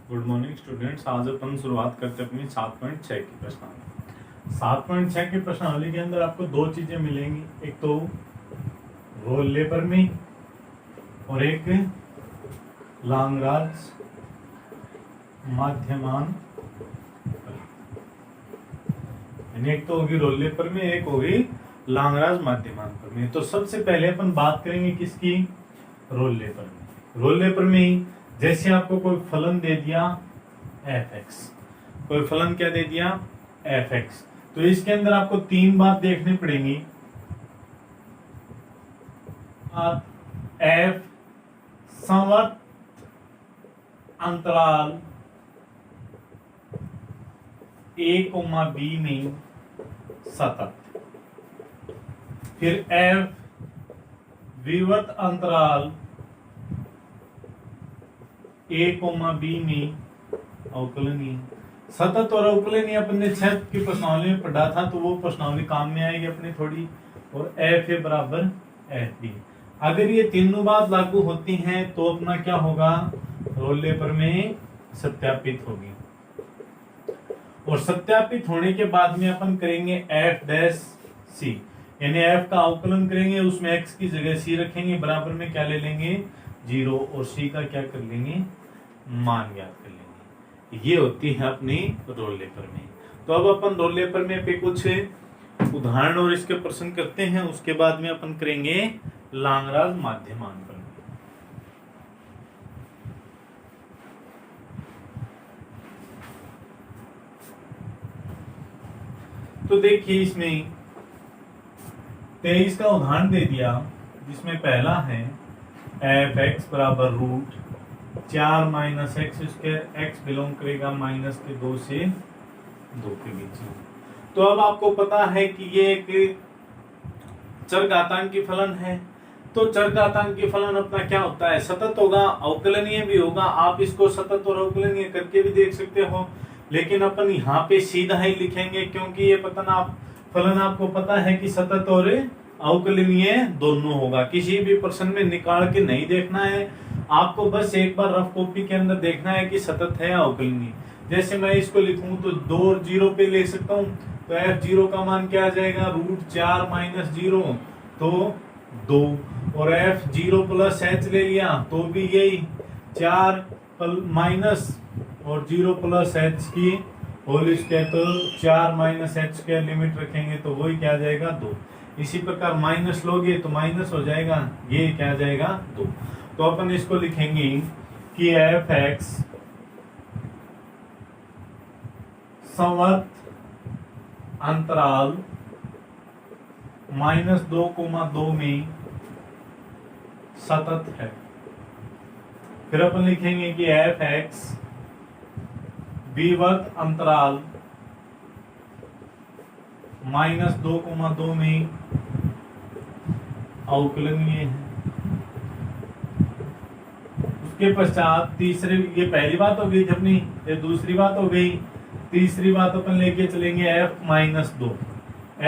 Good morning students. आज अपन शुरुआत करते हैं अपनी 7.6 की प्रश्नावली। 7.6 की प्रश्नावली के अंदर आपको दो चीजें मिलेंगी, एक तो रोल लेबर में और एक लांगराज माध्यमान। एक तो होगी रोल लेबर में, एक होगी लांगराज माध्यमान पर में। तो सबसे पहले अपन बात करेंगे किसकी? रोल लेबर में। रोल लेबर में जैसे आपको कोई फलन दे दिया f(x), कोई फलन क्या दे दिया f(x), तो इसके अंदर आपको तीन बात देखनी पड़ेगी। f संवर्त अंतराल a,b में सतत, फिर f विवर्त अंतराल a,b में अवकलनीय। सतत और अवकलनीय अपन ने 6 की प्रश्नावली में पढ़ा था, तो वो प्रश्नावली काम में आएगी अपनी थोड़ी। और f ए बराबर f(b). अगर ये तीनों बात लागू होती हैं तो अपना क्या होगा? रोल लेबर में सत्यापित होगी। और सत्यापित होने के बाद में अपन करेंगे f'(c), यानी f का अवकलन करेंगे, उसमें x की जगह c रखेंगे, बराबर में क्या ले लेंगे? 0, और c का क्या कर लेंगे? मान ज्ञात कर लेंगे। ये होती है अपनी रोल लेबर में। तो अब अपन रोल लेबर में पे कुछ उदाहरण और इसके प्रश्न करते हैं, उसके बाद में अपन करेंगे लांगराज माध्यमान पर। तो देखिए इसमें 23 का उदाहरण दे दिया, जिसमें पहला है f(x) बराबर root 4 minus x square, x belong करेगा माइनस के 2 से 2 के बीच में। तो अब आपको पता है कि ये एक चरघातांकी फलन है। तो चरघातांकी फलन अपना क्या होता है? सतत होगा, अवकलनीय भी होगा। आप इसको सतत और अवकलनीय करके भी देख सकते हो, लेकिन अपन यहाँ पे सीधा ही लिखेंगे, क्योंकि ये फलन आपको पता है कि सतत और अवकलनीय दोनों होगा। किसी भी प्रश्न में निकाल के नहीं देखना है आपको, बस एक बार रफ कॉपी के अंदर देखना है कि सतत है या अवकलनीय। जैसे मैं इसको लिखूं तो 2 और 0 पे ले सकता हूं, तो f0 का मान क्या आ जाएगा? रूट 4 माइनस 0 तो 2, और f0 प्लस h ले लिया तो भी यही 4 माइनस और 0 प्लस h की होल स्क्वायर, तो 4 माइनस h स्क्वायर लिमिट रखेंगे तो वही क्या आ जाएगा? 2। इसी प्रकार माइनस लोगे तो माइनस हो जाएगा, ये क्या आ जाएगा? 2। तो अपन इसको लिखेंगे कि f(x) संवर्त अंतराल -2,2 में सतत है। फिर अपन लिखेंगे कि f(x) विवर्त अंतराल -2,2 में अवकलनीय है। उसके पश्चात तीसरी, ये पहली बात हो गई अपनी, ये दूसरी बात हो गई। तीसरी बात अपन लेके चलेंगे f-2।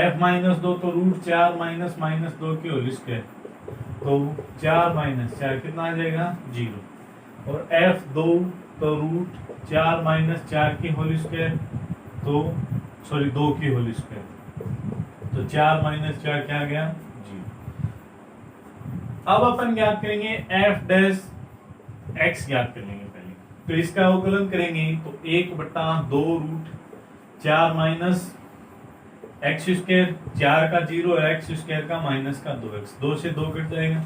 f-2 तो रूट 4 माइनस माइनस 2 की होल स्क्वायर, तो 4 माइनस 4 कितना आ जाएगा? 0। और f2 तो रूट 4 माइनस 4 की होल स्क्वायर, तो 2 की होल स्क्वायर, तो 4 माइनस 4 क्या आ गया? 0। अब अपन ज्ञात करेंगे f'(x) ज्ञात कर लेंगे पहले। तो इसका अवकलन करेंगे तो 1/2 रूट 4 माइनस एक्स स्क्वायर, 4 का 0 और एक्स स्क्वायर का माइनस का 2x, 2 से 2 कट जाएगा,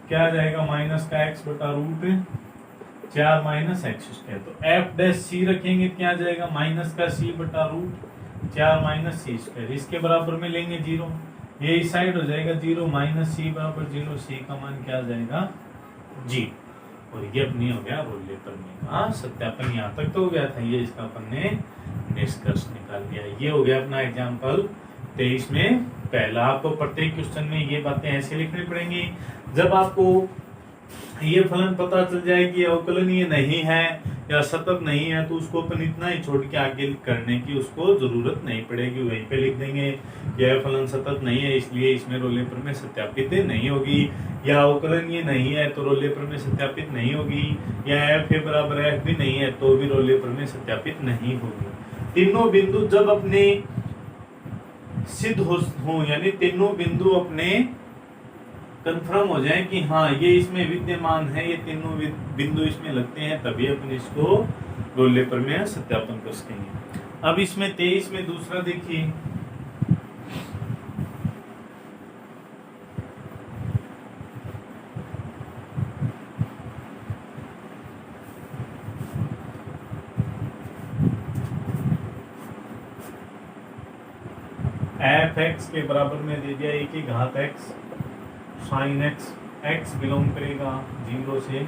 क्या आ जाएगा? माइनस का x बटा रूट 4 माइनस एक्स स्क्वायर। तो f'(c) रखेंगे, क्या आ जाएगा? माइनस का c बटा रूट 4 माइनस c स्क्वायर। इसके बराबर में लेंगे 0, ये इस साइड हो जाएगा 0, माइनस c बराबर 0, c का मान क्या आ जाएगा? g। और ये अपनी हो गया रोल लेबर में का सत्यापन। यहाँ तक तो हो गया था, ये इसका अपन ने निष्कर्ष निकाल दिया। ये हो गया अपना एग्जाम्पल 23 में पहला। आपको प्रत्येक क्वेश्चन में ये बातें ऐसे लिखनी पड़ेंगी। जब आपको ये फलन पता चल जाए कि अवकलनीय नहीं है या सतत नहीं है तो उसको अपन इतना ही छोड़ के आगे करने की उसको जरूरत नहीं पड़ेगी, वहीं पे लिख देंगे यह फलन सतत नहीं है इसलिए इसमें रोल प्रमेय सत्यापित नहीं होगी, या अवकलनीय नहीं है तो रोल प्रमेय सत्यापित नहीं होगी, या एफ ए बराबर एफ भी नहीं है तो भी रोल प्रमेय सत्यापित नहीं होगी। तीनों बिंदु जब अपने सिद्ध हो यानी तीनों बिंदु अपने कंफर्म हो जाए कि हाँ ये इसमें विद्यमान है, ये तीनों बिंदु इसमें लगते हैं, तभी अपन इसको रोल प्रमेय सत्यापन कर सकेंगे। अब इसमें 23 में दूसरा देखिए, एफ एक्स के बराबर में दे दिया एक ही घात x sine x, x belong करेगा 0 से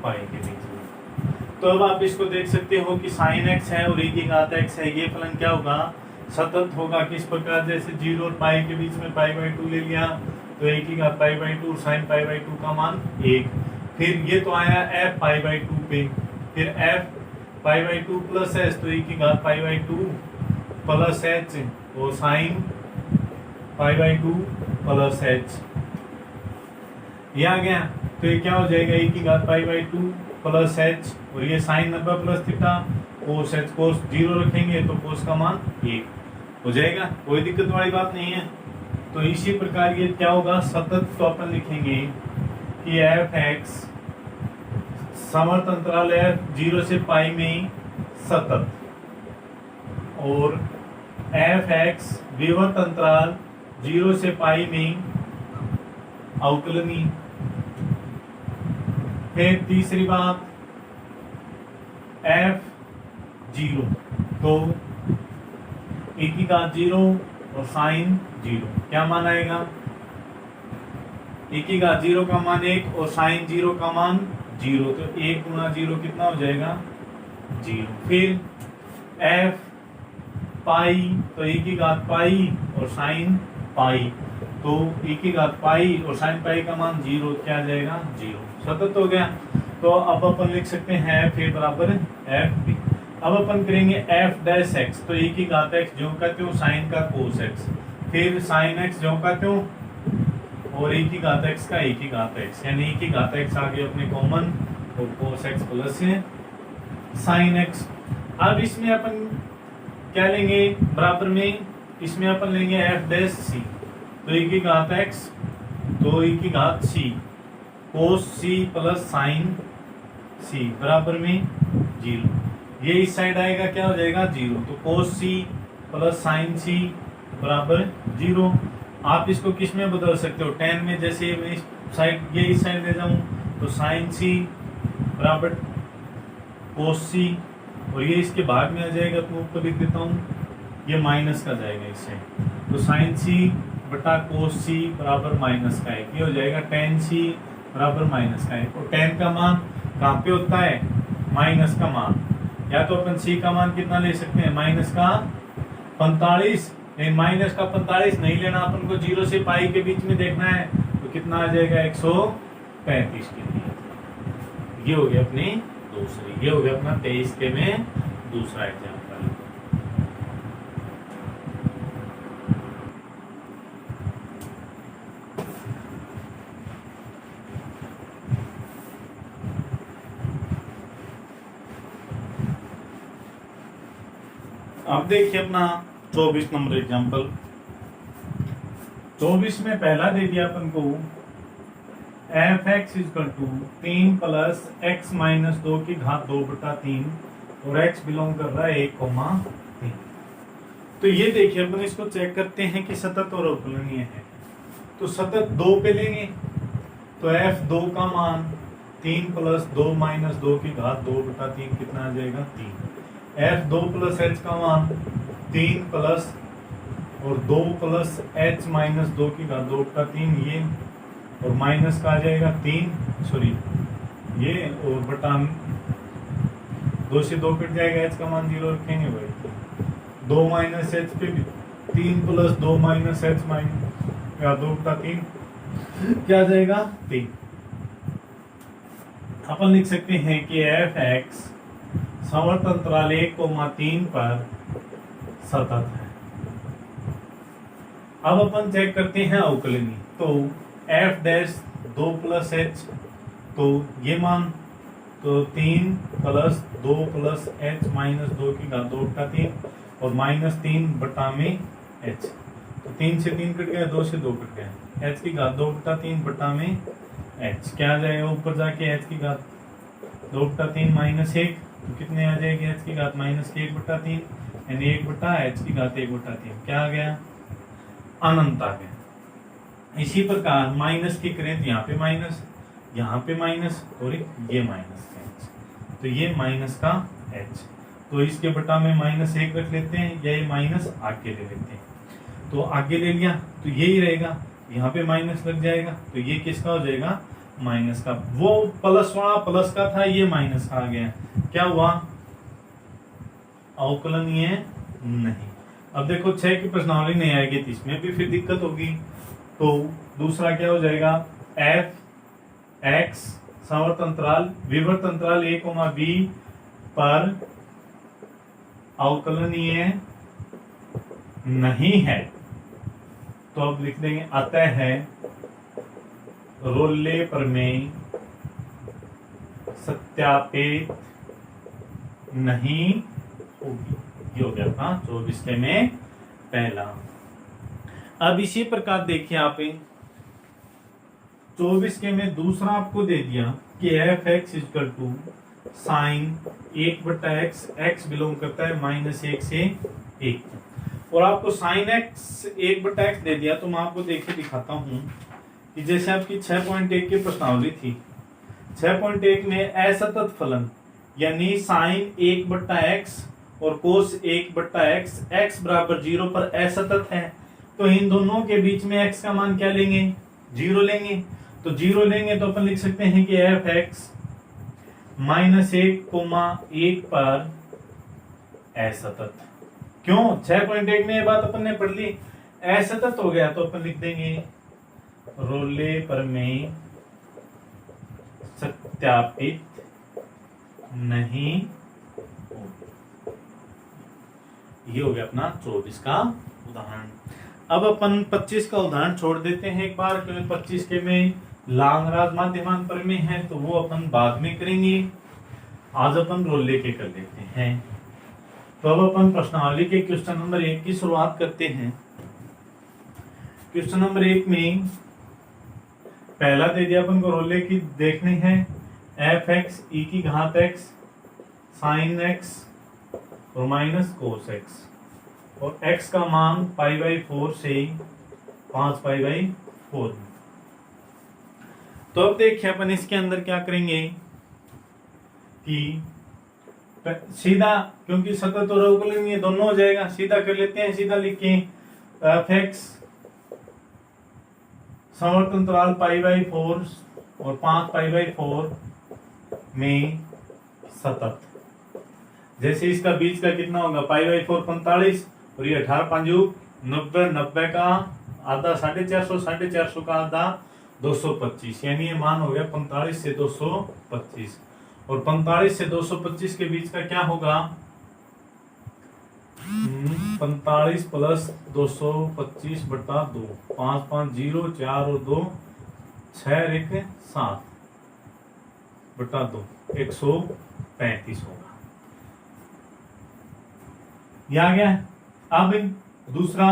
पाई के बीच में। तो अब आप इसको देख सकते हो कि साइन एक्स है और एक ही घात एक्स है, ये फलन क्या होगा सतत होगा। किस प्रकार, जैसे 0 और पाई के बीच में पाई बाई 2 ले लिया तो एक ही घात pi by 2 sine pi by 2 का मान 1। फिर ये तो आया एफ पाई बाई 2 पे, फिर F pi by 2 plus H तो एक ही घात पाई बाई 2 प्लस एच और sine pi by 2 plus H, ये आ गया। तो ये क्या हो जाएगा एक ही घात पाई बाई 2 प्लस एच और ये sine 90 plus theta cos H, cos 0 रखेंगे तो कोस का मान 1 हो जाएगा, कोई दिक्कत वाली बात नहीं है। तो इसी प्रकार ये क्या होगा सतत, तो अपन लिखेंगे कि एफ एक्स समर्थ अंतराल एफ 0 से पाई में सतत और एफ एक्स विवर्त अंतराल 0 से पाई में अवकलनी। फिर तीसरी बात एफ 0 तो एक ही घात 0 और साइन 0, क्या मान आएगा एक ही घात 0 का मान 1 और साइन 0 का मान 0, तो 1 गुणा 0 कितना हो जाएगा 0। फिर एफ पाई तो एक ही घात पाई और साइन पाई, तो एक ही घात पाई और साइन पाई का मान 0, क्या आ जाएगा 0, सतत हो गया। तो अब अपन लिख सकते हैं एफ ए बराबर एफ बी। अब अपन करेंगे एफ डैश एक्स तो एक ही घात एक्स जो का त्यों साइन का कोस एक्स, फिर साइन एक्स जो का त्यों और एक ही घात एक्स का एक ही घात एक्स, यानी एक ही घात एक्स आ गया अपने कॉमन और cos x plus sine x. अब इसमें अपन क्या लेंगे बराबर में, इसमें अपन लेंगे एफ डैश सी तो एक ही घात एक्स तो एक ही घात सी कोस सी प्लस साइन सी बराबर में 0, ये इस साइड आएगा क्या हो जाएगा 0, तो कोस सी प्लस साइन सी बराबर 0। आप इसको किस में बदल सकते हो tan में, जैसे मैं इस साइड ये इस साइड ले जाऊं तो साइन सी बराबर कोस सी और ये इसके भाग में आ जाएगा, तो ऊपर लिख देता हूँ ये माइनस का जाएगा इससे, तो साइन सी बटा कोस सी बराबर माइनस का 1, ये हो जाएगा tan सी बराबर माइनस का 1। और tan का मान कहाँ पे होता है माइनस का मान, या तो अपन c का मान कितना ले सकते हैं माइनस का 45, नहीं माइनस का 45 नहीं लेना, अपन को 0 से पाई के बीच में देखना है, तो कितना आ जाएगा 135 के लिए। ये हो गया अपनी दूसरी, ये हो गया अपना 23 के में दूसरा एग्जाम्पल। अब देखिए अपना 24 नंबर एग्जाम्पल। 24 में पहला दे दिया अपन को f x is equal to 3 plus x minus 2 की घात 2 बटा 3 और एक्स बिलोंग कर रहा है 1,3। तो ये देखिए अपन इसको चेक करते हैं कि सतत और अवकलनीय है। तो सतत 2 पे लेंगे तो एफ 2 का मान 3 प्लस 2 माइनस 2 की घात 2 बटा 3 कितना आ जाएगा 3। एफ 2 प्लस एच का मान 3 प्लस और 2 प्लस एच माइनस 2 की घात 2 बटा 3, ये और माइनस का आ जाएगा 3 सॉरी ये और बटा 2 से 2 कट जाएगा, एच का मान 0 रखेंगे भाई, 2 माइनस एच पे 3 प्लस 2 माइनस एच माइनस 2 बटा 3 क्या आ जाएगा 3। अपन लिख सकते हैं कि एफ एक्स समवर्त अंतराल 1,3 पर सतत है। अब अपन चेक करते हैं अवकलनी। तो एफ डैश 2 प्लस एच, तो ये मान तो 3 प्लस 2 प्लस एच माइनस 2 की घात 2 बटा 3 और माइनस 3 बटा में एच, तो 3 से 3 कट गया, 2 से 2 कट गया, एच की घात 2 बटा 3 बटा में एच क्या आ जाएगा ऊपर जाके, एच की घात 2 बटा 3 माइनस 1, तो कितने आ जाएगी एच की घात माइनस 1 बटा 3, यानी 1 बटा एच की घात 1 बटा 3 क्या आ गया, अनंत आ गया। इसी प्रकार माइनस की करें तो यहाँ पे माइनस, यहाँ पे माइनस और ये माइनस एच, तो ये माइनस का एच, तो इसके बटा में माइनस 1 रख लेते हैं, या ये माइनस आगे ले लेते हैं, तो आगे ले लिया तो यही रहेगा, यहाँ पे माइनस लग जाएगा, तो ये किसका हो जाएगा, माइनस का। वो प्लस वाला प्लस का था, ये माइनस का आ गया, क्या हुआ, अवकलनीय नहीं। अब देखो 6 की प्रश्नावली नहीं आएगी तो इसमें भी फिर दिक्कत होगी। तो दूसरा क्या हो जाएगा, एफ एक्स समवर्त अंतराल विवर्त अंतराल a, b पर अवकलनीय नहीं है। तो अब लिख देंगे अतः है रोले प्रमेय सत्यापित नहीं होगी। ये हो गया था 24 के में पहला। अब इसी प्रकार देखिए आप 24 के में दूसरा आपको दे दिया कि f x equal to sine 1 बटा एक्स, एक्स बिलोंग करता है -1 से 1, और आपको साइन एक्स 1 बटा एक्स दे दिया। तो मैं आपको देखिए दिखाता हूं कि जैसे आपकी 6.1 की प्रश्नावली थी, 6.1 में असतत फलन यानी साइन 1 बटा एक्स और कोस 1 बटा एक्स, एक्स बराबर 0 पर असतत है, तो इन दोनों के बीच में एक्स का मान क्या लेंगे, 0 लेंगे। तो 0 लेंगे तो अपन लिख सकते हैं कि एफ एक्स -1,1 पर असतत। क्यों, 6.1 में ये बात अपन ने पढ़ ली, असतत हो गया, तो अपन लिख देंगे रोले प्रमेय सत्यापित नहीं। ये हो गया अपना 24 का उदाहरण। अब अपन 25 का उदाहरण छोड़ देते हैं एक बार, क्योंकि 25 के में लांगराज माध्यमान प्रमेय है, तो वो अपन बाद में करेंगे। आज अपन रोले के कर लेते हैं। तो अब अपन प्रश्नावली के क्वेश्चन नंबर 1 की शुरुआत करते हैं। क्वेश्चन नंबर 1 में पहला दे दिया अपन को रोले की देखनी है, एफ एक्स ई की घात एक्स साइन एक्स और माइनस कोस एक्स, और x का मान π/4 से 5π/4। तो अब देखिए अपन इसके अंदर क्या करेंगे कि सीधा, क्योंकि सतत और अवकलनीय दोनों हो जाएगा, सीधा कर लेते हैं। सीधा लिखें एफ एक्स समवर्त अंतराल π/4 और 5π/4 में सतत। जैसे इसका बीच का कितना होगा, π/4 45 और ये 18 5 90, 90 का आधा 450, 450 का आधा 225, यानी ये मान हो गया 45 से 225, और 45 से 225 के बीच का क्या होगा, 45 प्लस 225 बटा 2, 5 5 0 4 और 2 6 1 7 बटा 2 135 होगा। ये आ गया। अब दूसरा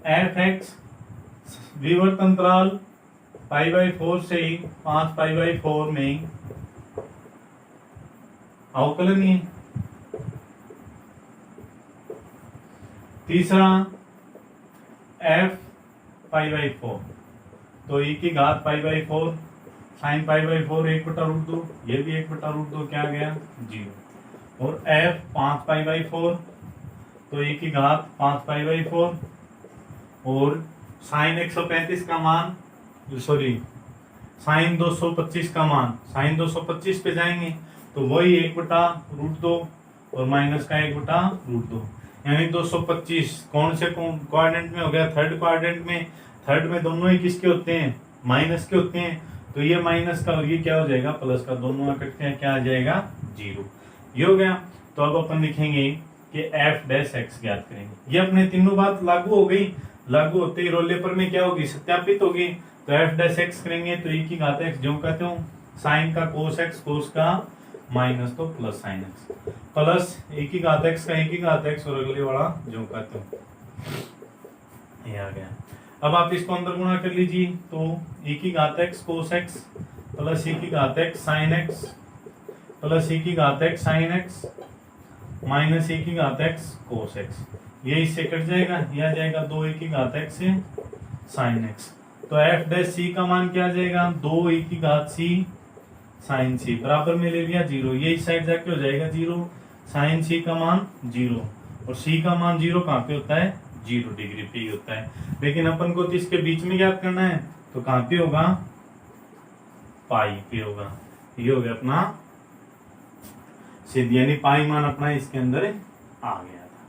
एफ एक्स विवर्त अंतराल π/4 से 5π/4 में अवकलनीय। तीसरा एफ π/4, तो e की घात π/4 साइन π/4 1/√2, ये भी 1/√2 क्या आ गया 0, और एफ 5π/4, तो e की घात 5π/4, और साइन 135 का मान, सॉरी साइन 225 का मान, साइन 225 पे जाएंगे तो वही 1/√2 और माइनस का 1/√2, यानी 225 कौन से क्वाड्रेंट में हो गया, थर्ड क्वाड्रेंट में। थर्ड में दोनों ही किसके होते हैं, माइनस के होते हैं, तो ये माइनस का और ये क्या हो जाएगा प्लस का, दोनों इकट्ठे क्या आ जाएगा 0। ये हो गया। तो अब अपन लिखेंगे कि एफ डैश एक्स ज्ञात करेंगे। ये अपने तीनों बात लागू हो गई, लागू होते ही रोल पेपर में क्या होगी, सत्यापित होगी। तो एफ डैश एक्स करेंगे तो e की घात एक्स, जो कहते हो साइन का कोस एक्स, कोस का माइनस तो plus sine x, plus e की घात एक्स का e की घात एक्स, और अगले वाला जो कहते हो ये आ गया। अब आप इसको अंदर गुणा कर लीजिए, तो e की घात x cos x plus e की घात x sine x plus e की घात x sine x minus e की घात एक्स कोस एक्स, ये इससे कट जाएगा, ये आ जाएगा 2 e की घात एक्स से साइन एक्स। तो एफ डैश सी का मान क्या आ जाएगा, 2 e की घात सी साइन सी, बराबर में ले लिया 0, ये इस साइड जाके हो जाएगा 0, साइन सी का मान 0, और सी का मान 0 कहाँ पे होता है, 0 डिग्री पे ही होता है। लेकिन अपन को तो इसके बीच में ज्ञात करना है, तो कहाँ पे होगा, पाई पे होगा। ये हो गया अपना सिद्ध, यानी पाई मान अपना इसके अंदर आ गया था।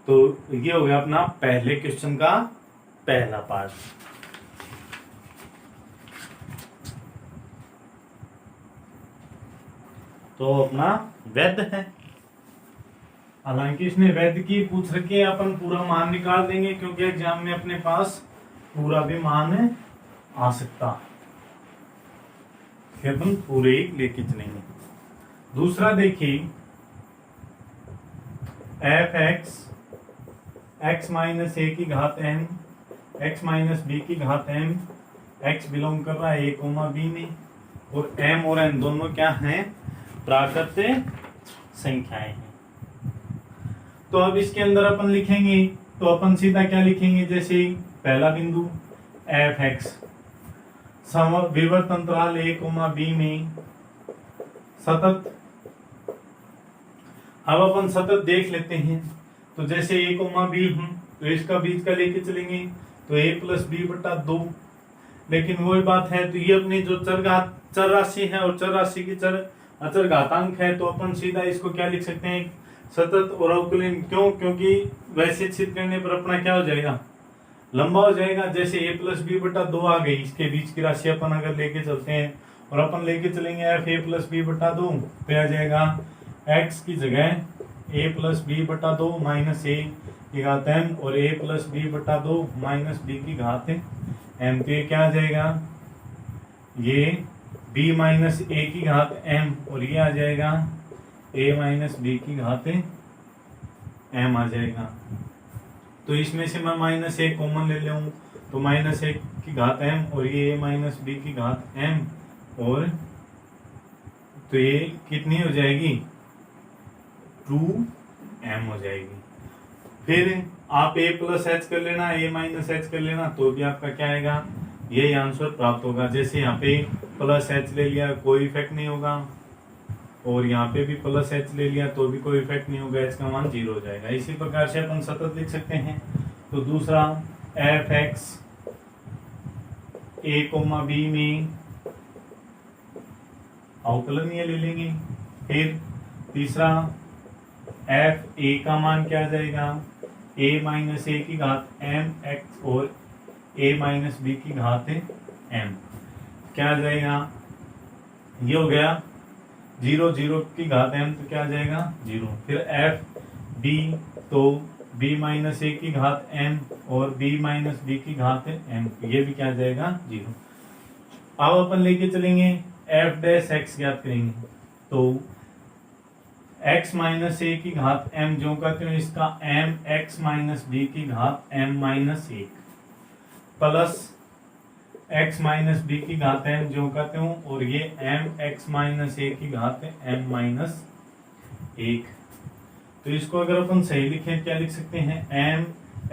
तो ये हो गया अपना पहले क्वेश्चन का पहला पार्ट। तो अपना वैध है, हालांकि इसने वैध की पूछ रखी है, अपन पूरा मान निकाल देंगे क्योंकि एग्जाम में अपने पास पूरा भी मान आ सकता, फिर अपन पूरे ही लेके चलेंगे। दूसरा देखिए, एफ एक्स एक्स माइनस ए की घात एम एक्स माइनस बी की घात एम, एक्स बिलोंग कर रहा है ए कोमा बी में, और एम और एन दोनों क्या हैं, प्राकृत संख्याएं हैं। तो अब इसके अंदर अपन लिखेंगे, तो अपन सीधा क्या लिखेंगे, जैसे पहला बिंदु एफ एक्स विवर्त अंतराल ए कोमा बी में सतत। अब अपन सतत देख लेते हैं, तो जैसे ए कोमा बी है तो इसका बीच का लेके चलेंगे, तो ए प्लस बी बटा 2। लेकिन वही बात है, तो ये अपनी जो चर राशि है और चर राशि की चर अचर घातांक है, तो अपन सीधा इसको क्या लिख सकते हैं, सतत और अवकलन। क्यों, क्योंकि वैसे चित्र करने पर अपना क्या हो जाएगा, लंबा हो जाएगा। जैसे ए प्लस बी बटा 2 आ गई, इसके बीच की राशि अपन अगर लेके चलते हैं और अपन लेके चलेंगे एफ ए प्लस बी बटा 2, तो आ जाएगा एक्स की जगह ए प्लस बी बटा 2 माइनस ए की घात एम, और ए प्लस बी बटा 2 माइनस बी की घात एम। तो ये क्या आ जाएगा, ये b माइनस ए की घात m, और ये आ जाएगा a माइनस बी की घात m आ जाएगा। तो इसमें से मैं माइनस ए कॉमन ले लूँ, तो माइनस ए की घात m, और ये a माइनस बी की घात m, और तो ये कितनी हो जाएगी, 2m हो जाएगी। फिर आप a प्लस एच कर लेना, a माइनस एच कर लेना, तो भी आपका क्या आएगा, यही आंसर प्राप्त होगा। जैसे यहाँ पे प्लस एच ले लिया, कोई इफेक्ट नहीं होगा, और यहाँ पे भी प्लस एच ले लिया तो भी कोई इफेक्ट नहीं होगा, एच का मान 0 हो जाएगा। इसी प्रकार से अपन सतत लिख सकते हैं। तो दूसरा एफ एक्स ए कोमा बी में अवकलन ये ले लेंगे। फिर तीसरा एफ ए का मान क्या आ जाएगा, ए माइनस ए की घात एम एक्स, और ए माइनस बी की घात एम, क्या आ जाएगा, ये हो गया 0 0 की घात m, तो क्या आ जाएगा 0। फिर एफ बी, तो b माइनस ए की घात m और b माइनस बी की घात m, ये भी क्या आ जाएगा 0। अब अपन लेके चलेंगे एफ डैश एक्स ज्ञात करेंगे, तो x माइनस ए की घात m, जो कहते हैं इसका m x माइनस बी की घात m minus 1, plus x minus b की घात m, जो कहते हूँ, और ये m x माइनस ए की घात m माइनस 1। तो इसको अगर अपन सही लिखें, क्या लिख सकते हैं, m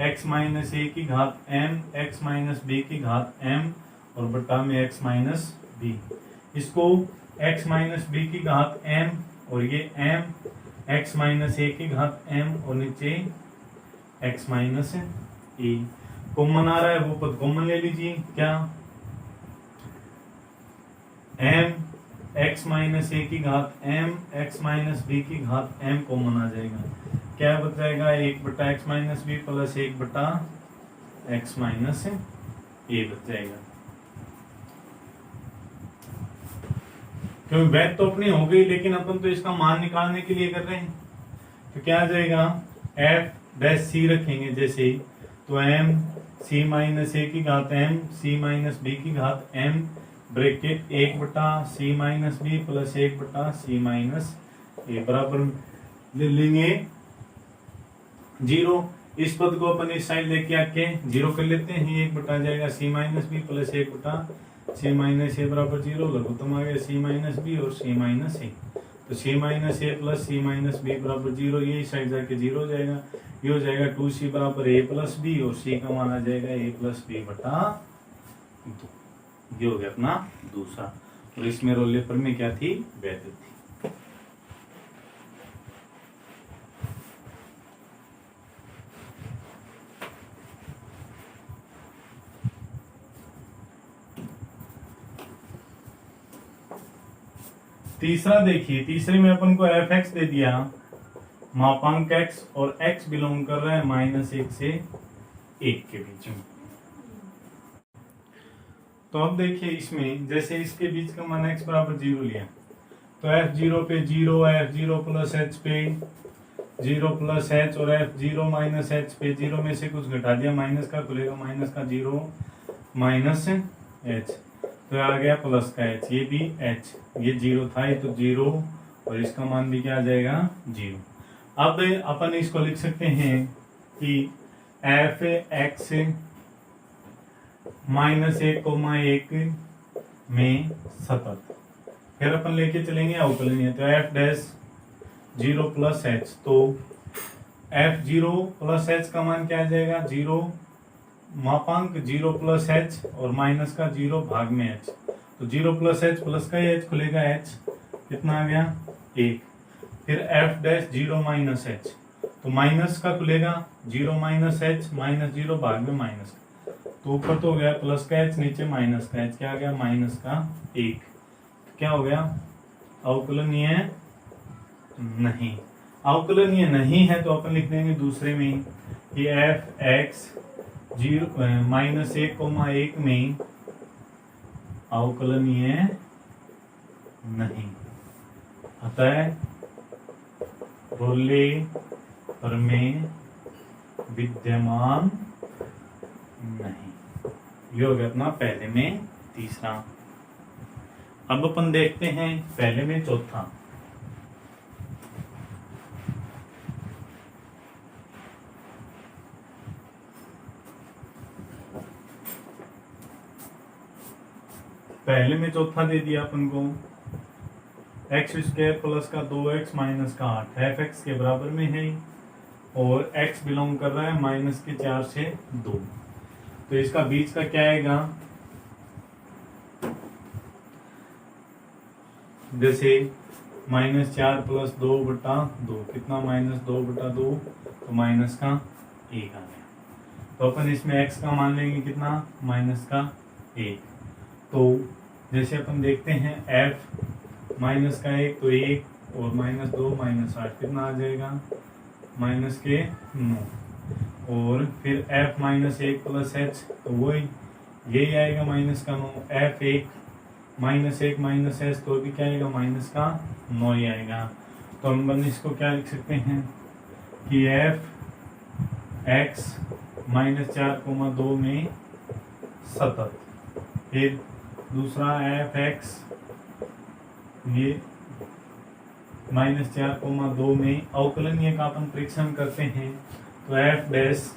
x माइनस ए की घात m x माइनस बी की घात m, और बटा में x माइनस बी। इसको x माइनस बी की घात m, और ये m x माइनस ए की घात m, और नीचे x माइनस ए। कॉमन आ रहा है, वो पद कॉमन ले लीजिए। क्या, m x माइनस ए की घात m x माइनस बी की घात m कॉमन आ जाएगा। क्या बच जाएगा, 1 बटा x माइनस बी प्लस 1 बटा x माइनस ए बच जाएगा। क्योंकि वैध तो अपनी हो गई, लेकिन अपन तो इसका मान निकालने के लिए कर रहे हैं। तो क्या आ जाएगा, एफ डैश सी रखेंगे जैसे, तो एम सी माइनस ए की घात एम सी माइनस बी की घात M bracket 1/c-b plus 1/c-a बराबर ले लेंगे 0। इस पद को अपन इस साइड लेके आके 0 कर लेते हैं, 1 बटा जाएगा c-b प्लस 1/c-a बराबर 0। लघुत्तम आ गया c-b और c-a, तो c-a प्लस c-b बराबर 0, ये साइड जाके 0 हो जाएगा। ये हो जाएगा 2c बराबर a प्लस b और c का मान आ जाएगा a प्लस b बटा 2। ये हो गया अपना दूसरा। और इसमें रोल पेपर में क्या थी, वैध थी। तीसरा देखिए, तीसरे में अपन को एफ एक्स दे दिया, मापांक x और x बिलोंग कर रहा है -1 से 1 के बीच में। तो अब देखिए इसमें जैसे इसके बीच का मान x बराबर 0 लिया, तो f0 पे 0, f0 प्लस h पे 0 प्लस h और f0 माइनस h पे 0 में से कुछ घटा दिया, माइनस का खुलेगा, माइनस का 0 माइनस h, तो आ गया प्लस का h, ये भी h, ये 0 था ये तो 0 और इसका मान भी क्या आ जाएगा 0। अब अपन इसको लिख सकते हैं कि f x -1,1 में सतत। फिर अपन लेके चलेंगे अवकलनीय, तो f डैश 0 प्लस h, तो f0 प्लस h का मान क्या आ जाएगा 0, मापांक 0 प्लस h और माइनस का 0 भाग में h, तो 0 प्लस h प्लस का ही h खुलेगा, h कितना आ गया 1। फिर f डैश 0 माइनस h, तो माइनस का खुलेगा 0 माइनस h माइनस 0 भाग में माइनस का, तो ऊपर तो हो गया प्लस का h, नीचे माइनस का h, क्या आ गया माइनस का 1। क्या हो गया, अवकलनीय नहीं। अवकलनीय नहीं है तो अपन लिख देंगे दूसरे में कि f x -1,1 में अवकलनीय नहीं, अतः रोले प्रमेय विद्यमान नहीं। ये हो गया अपना पहले में तीसरा। अब अपन देखते हैं पहले में चौथा। पहले में चौथा दे दिया अपन को x² प्लस का 2x माइनस का 8 एफ एक्स के बराबर में है और x बिलोंग कर रहा है -4 से 2, तो इसका बीच का क्या आएगा, जैसे -4 प्लस 2 बटा 2 कितना -2 बटा 2, तो माइनस का 1 आ गया। तो अपन इसमें x का मान लेंगे कितना -1। तो जैसे अपन देखते हैं f -1 तो 1 और -2 -8 कितना आ जाएगा -9, और फिर f -1 प्लस h, तो वही यही आएगा -9, f1 -1 माइनस h, तो भी क्या आएगा -9 ही आएगा। तो हम इसको क्या लिख सकते हैं कि f x -4,2 में सतत। फिर दूसरा f x ये -4,2 में अवकलनीय का अपन परीक्षण करते हैं, तो f डैश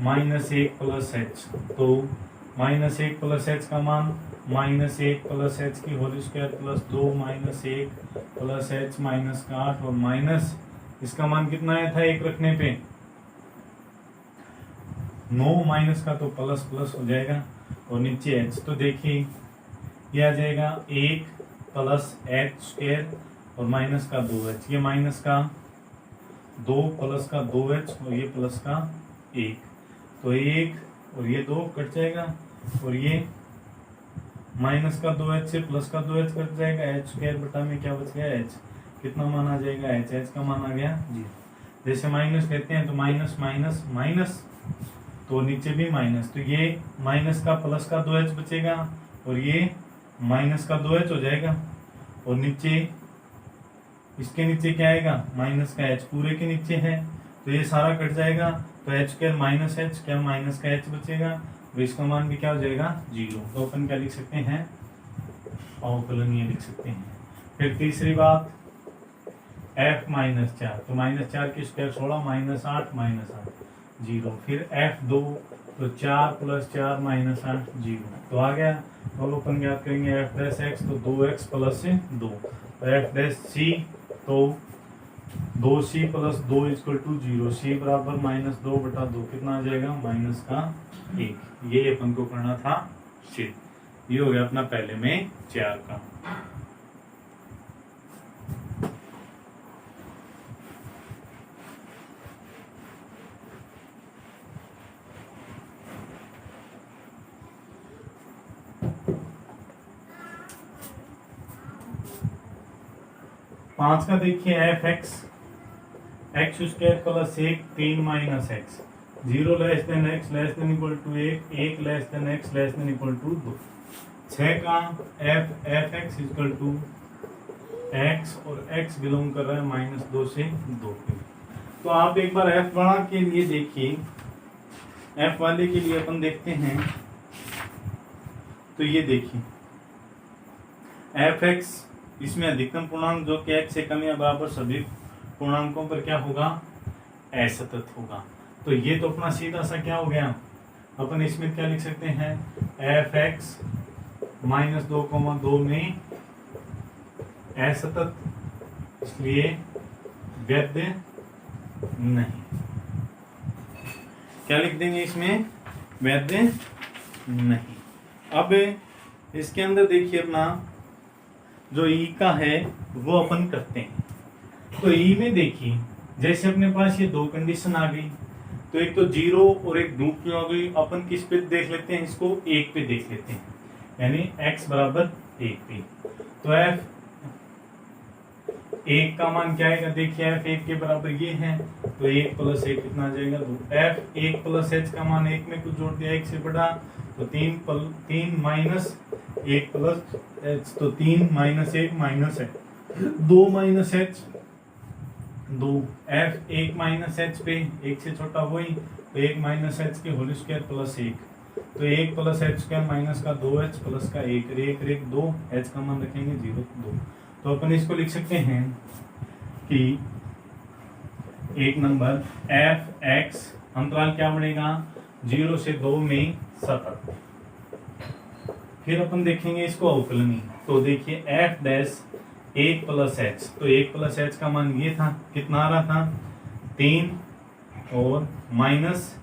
-1 प्लस h, तो -1 प्लस h का मान -1 प्लस h की whole square plus 2 -1 plus h minus का 8 और माइनस इसका मान कितना आया था 1 रखने पे 9, माइनस का तो प्लस प्लस हो जाएगा और नीचे h, तो देखिए ये आ जाएगा 1 प्लस h² और माइनस का 2h, ये माइनस का 2 प्लस का 2h और ये प्लस का 1, तो 1 और ये 2 कट जाएगा और ये माइनस का 2h से प्लस का 2h कट जाएगा, h² बटा में क्या बच गया h, कितना मान आ जाएगा h का मान आ गया 0। जैसे माइनस कहते हैं तो माइनस माइनस माइनस, तो नीचे भी माइनस, तो ये माइनस का प्लस का 2h बचेगा और ये माइनस का 2h हो जाएगा, और नीचे इसके नीचे क्या आएगा माइनस का एच पूरे के नीचे है, तो ये सारा कट जाएगा, तो एच स्क्वायर माइनस एच, क्या माइनस का एच बचेगा, तो इसका मान भी क्या हो जाएगा 0। तो अपन क्या लिख सकते हैं अवकलन ये लिख सकते हैं। फिर तीसरी बात f माइनस 4, तो माइनस 4 की स्क्वायर 16 माइनस 8 0। फिर f2 तो 4 प्लस 4 माइनस 8 0, तो आ गया। तो अपन याद करेंगे f डैश x तो 2x प्लस 2, तो f डैश c तो 2c plus 2 equal to 0, c बराबर -2 बटा 2 कितना आ जाएगा -1। ये अपन को करना था सिद्ध। ये हो गया अपना पहले में 4 का। पांच का देखिए f x square plus 1 3 minus x, 0 less than x less than equal to 1 less than x less than equal to 2। 6 का f x equal to x और एक्स बिलोंग कर रहा है -2 से 2 के। तो आप एक बार एफ बड़ा के लिए देखिए, एफ वाले के लिए अपन देखते हैं, तो ये देखिए एफ एक्स इसमें अधिकतम पूर्णांक जो कि x से कम या बराबर सभी पूर्णांकों पर क्या होगा असतत होगा। तो ये तो अपना सीधा सा क्या हो गया, अपन इसमें क्या लिख सकते हैं एफ एक्स -2,2 में असतत, इसलिए वैध नहीं। क्या लिख देंगे इसमें वैध नहीं। अब इसके अंदर देखिए अपना जो ई का है वो अपन करते हैं। तो ई में देखिए जैसे अपने पास ये दो कंडीशन आ गई, तो एक तो 0 और एक लूप में हो गई। अपन किस पे देख लेते हैं इसको, 1 पे देख लेते हैं, यानी x बराबर 1 पे। तो f 1 का मान क्या आएगा, देखिए f 1 के बराबर ये है, तो 1 प्लस 1 कितना आ जाएगा 2। f 1 प्लस h का मान 1 में कुछ जोड़ दिया 1 से बड़ा, तो 3 माइनस 1 प्लस h, तो 3 माइनस 1 माइनस है 2 minus h 2। f 1 minus h पे 1 से छोटा वही, तो 1 माइनस h के होल स्क्वायर प्लस 1, तो 1 प्लस h स्क्वायर माइनस का 2h प्लस का 1 1 2, h का मान रखेंगे 0 2। तो अपन इसको लिख सकते हैं कि एक नंबर एफ एक्स अंतराल क्या बनेगा 0 से 2 में सतत। फिर अपन देखेंगे इसको अवकलनी, तो देखिए एफ डैश 1 प्लस एच, तो 1 प्लस एच का मान ये था, कितना आ रहा था 3 और माइनस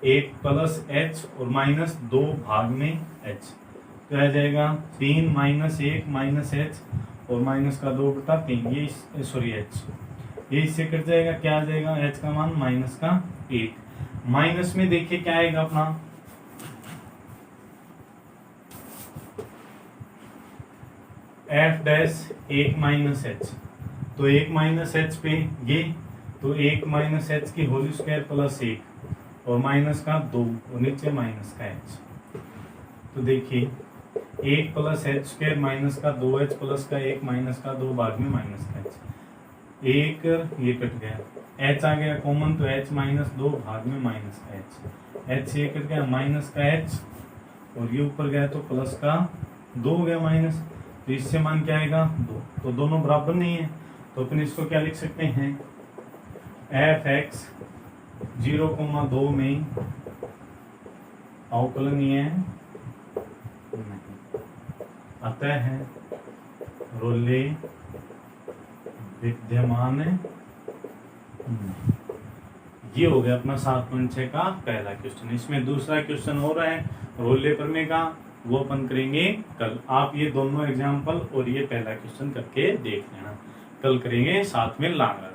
1 प्लस एच और माइनस 2 भाग में एच, तो आ जाएगा 3 माइनस 1 माइनस एच और माइनस का 2 बटा 3, ये सॉरी एच, ये इससे कट जाएगा, क्या आ जाएगा एच का मान माइनस का 1। माइनस में देखिए क्या आएगा अपना एफ डैश 1 माइनस एच, तो 1 माइनस एच पे ये, तो 1 माइनस एच की होल स्क्वायर प्लस 1 और माइनस का 2 और नीचे माइनस का एच। तो देखिए 1 प्लस एच स्क्वायर माइनस का 2h प्लस का 1 माइनस का 2 भाग में माइनस का एच, एक ये कट गया, h आ गया कॉमन, तो h माइनस 2 भाग में माइनस का h, h से कट गया माइनस का h और ये ऊपर गया तो प्लस का 2 हो गया माइनस, तो इससे मान क्या आएगा 2, तो दोनों बराबर नहीं है, तो अपन इसको क्या लिख सकते हैं एफ एक्स 0,2 में अवकलनीय नहीं, अतः है रोले विद्यमान नहीं। ये हो गया अपना 7.6 का पहला क्वेश्चन। इसमें दूसरा क्वेश्चन हो रहा है रोले प्रमेय का, वो अपन करेंगे कल। आप ये दोनों एग्जाम्पल और ये पहला क्वेश्चन करके देख लेना, कल करेंगे साथ में लांगा।